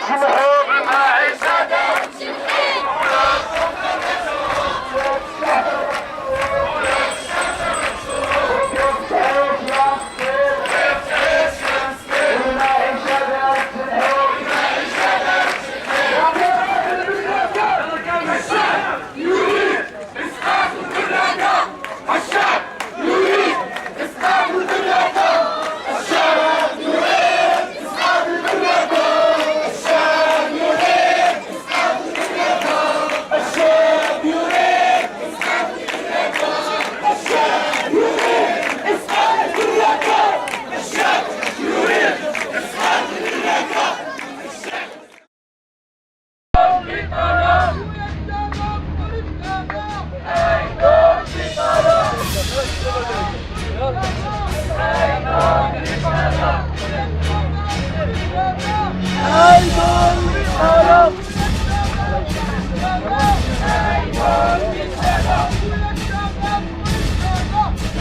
تسمحوا بالمعيشة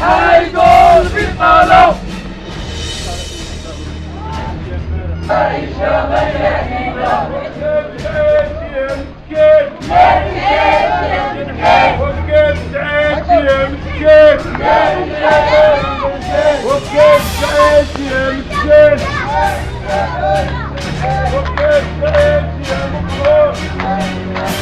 هيقول بطلو عيشة مليانة وكيف تعيش يا مسكين وكيف تعيش يا مسكين وكيف تعيش يا مكروه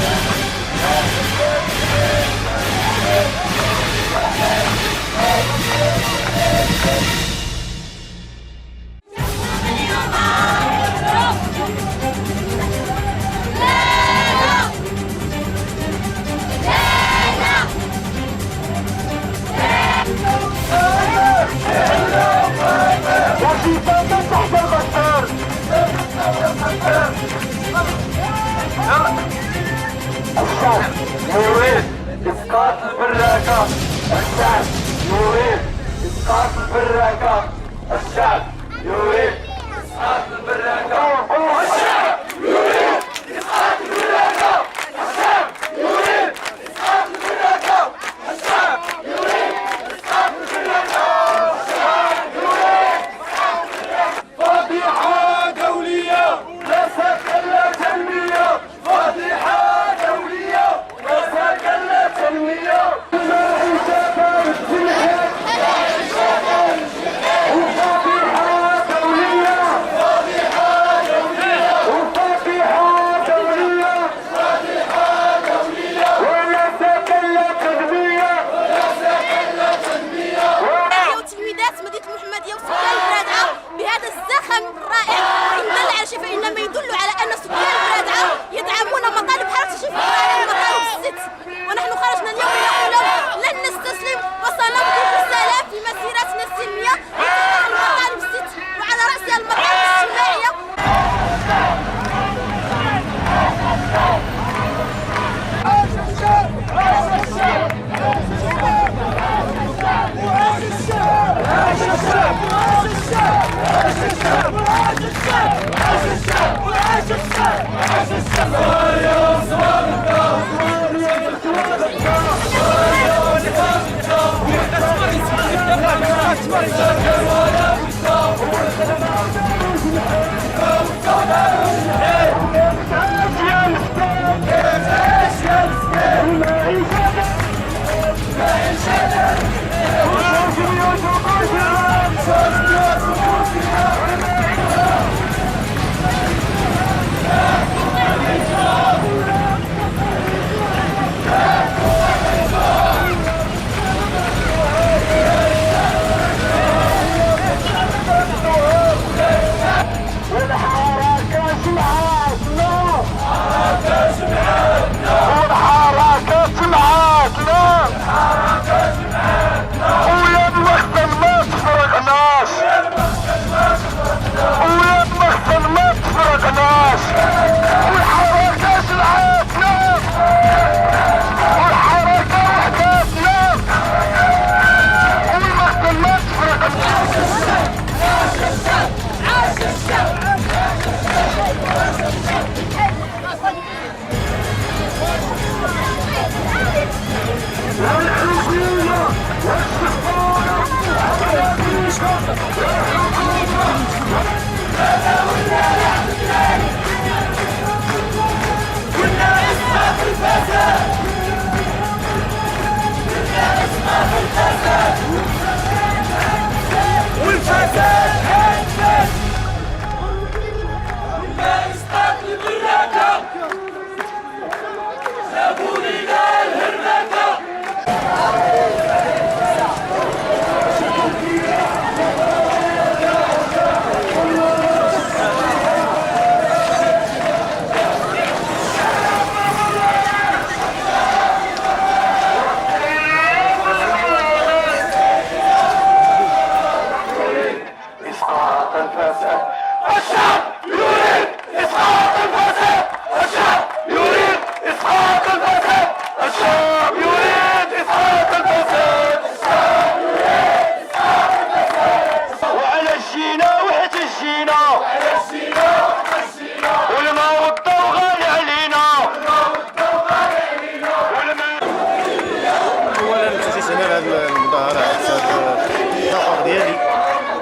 الشعب يريد إسقاط البراكة الشعب يريد إسقاط البراكة الشعب يريد إسقاط البراكة الشعب يريد إسقاط البراكة الشعب يريد إسقاط البراكة الشعب يريد إسقاط البراكة الشعب يريد إسقاط البراكة فضيحة دولية ليست إلا تنمية فضيحة المعيشة بارد في الحياة على حساب الحقوق ديالي.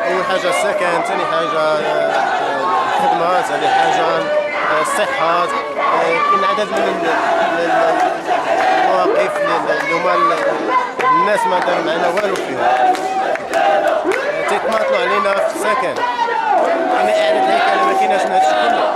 اول حاجه السكن، ثاني حاجه الخدمه، ثاني حاجه الصحه. كاين عدد من المواقف اللي هما الناس ما داروا معنا والو فيهم. تيتماطلوا علينا في السكن، كاين اعاده هيكله ما كايناش من هادشي كله.